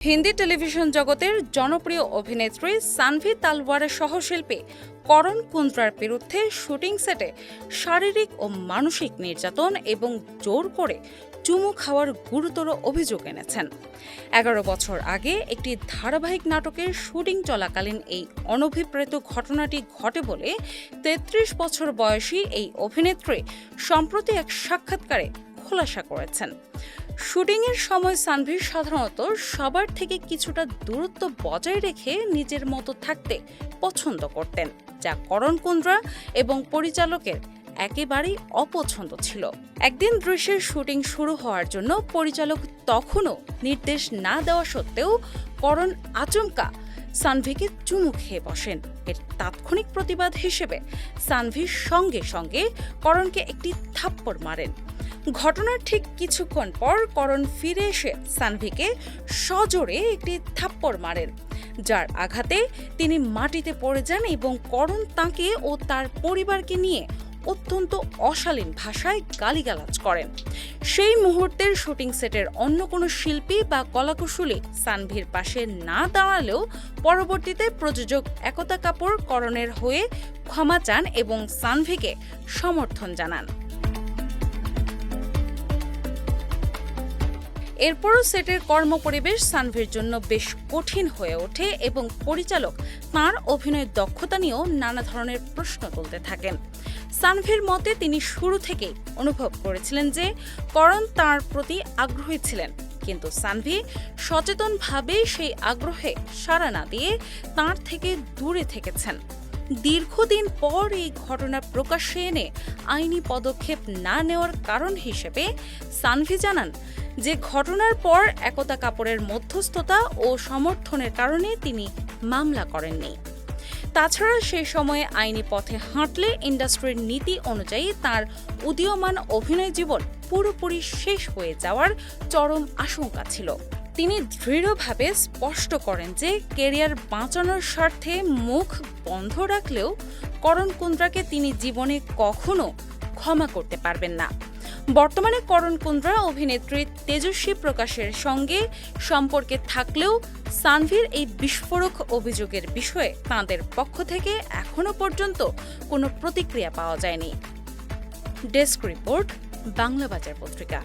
Hindi television জগতের জনপ্রিয় অভিনেত্রী সানভি তালওয়ারের সহশিল্পী করণ কুন্দ্রার বিরুদ্ধে শুটিং সেটে শারীরিক ও মানসিক নির্যাতন এবং জোর করে চুমু খাওয়ার গুরুতর অভিযোগ এনেছেন। 11 বছর আগে একটি ধারাবাহিক নাটকের শুটিং চলাকালীন এই অনভিপ্রেত ঘটনাটি ঘটে বলে 33 বছর বয়সী এই অভিনেত্রী সম্প্রতি এক সাক্ষাৎকারে খোলাসা করেছেন। শুটিংয়ের সময় সানভি সাধারণত সবার থেকে কিছুটা দূরত্ব বজায় রেখে নিজের মতো থাকতে পছন্দ করতেন, যা করণ কুন্দ্রা এবং পরিচালকের একেবারেই অপছন্দ ছিল। একদিন দৃশ্যের শুটিং শুরু হওয়ার জন্য পরিচালক তখনও নির্দেশ না দেওয়া সত্ত্বেও করণ আচমকা সানভিকে চুমু খেয়ে বসেন। এর তাৎক্ষণিক প্রতিবাদ হিসেবে সানভি সঙ্গে সঙ্গে করণকে একটি থাপ্পড় মারেন। ঘটনার ঠিক কিছুক্ষণ পর করণ ফিরে এসে সানভিকে সজোরে একটি থাপ্পড় মারেন, যার আঘাতে তিনি মাটিতে পড়ে যান এবং করণ তাঁকে ও তার পরিবারকে নিয়ে অত্যন্ত অশালীন ভাষায় গালিগালাজ করেন। সেই মুহূর্তের শুটিং সেটের অন্য কোনো শিল্পী বা কলাকুশলী সানভির পাশে না দাঁড়ালেও পরবর্তীতে প্রযোজক একতা কাপুর করণের হয়ে ক্ষমা চান এবং সানভিকে সমর্থন জানান। এরপরও সেটের কর্মপরিবেশ সানভির জন্য বেশ কঠিন হয়ে ওঠে এবং পরিচালক তাঁর অভিনয়ের দক্ষতা নিয়েও নানা ধরনের প্রশ্ন তুলতে থাকেন। সানভির মতে তিনি শুরু থেকেই অনুভব করেছিলেন যে করণ তাঁর প্রতি আগ্রহী ছিলেন, কিন্তু সানভি সচেতনভাবে সেই আগ্রহে সাড়া না দিয়ে তাঁর থেকে দূরে থেকেছেন। দীর্ঘদিন পর এই ঘটনা প্রকাশ্যে এনে আইনি পদক্ষেপ না নেওয়ার কারণ হিসেবে সানভি জানান যে ঘটনার পর একতা কাপুরের মধ্যস্থতা ও সমর্থনের কারণে তিনি মামলা করেননি। তাছাড়া সেই সময়ে আইনি পথে হাঁটলে ইন্ডাস্ট্রির নীতি অনুযায়ী তার উদীয়মান অভিনয় জীবন পুরোপুরি শেষ হয়ে যাওয়ার চরম আশঙ্কা ছিল। তিনি দৃঢ়ভাবে স্পষ্ট করেন যে ক্যারিয়ার বাঁচানোর স্বার্থে মুখ বন্ধ রাখলেও করণ কুন্দ্রাকে তিনি জীবনে কখনো ক্ষমা করতে পারবেন না। বর্তমানে করণ কুন্দ্রা অভিনেত্রী তেজস্বী প্রকাশের সঙ্গে সম্পর্কে থাকলেও সানভির এই বিস্ফোরক অভিযোগের বিষয়ে তাঁদের পক্ষ থেকে এখনো পর্যন্ত কোনো প্রতিক্রিয়া পাওয়া যায়নি। ডেস্ক রিপোর্ট, বাংলা বাজার পত্রিকা।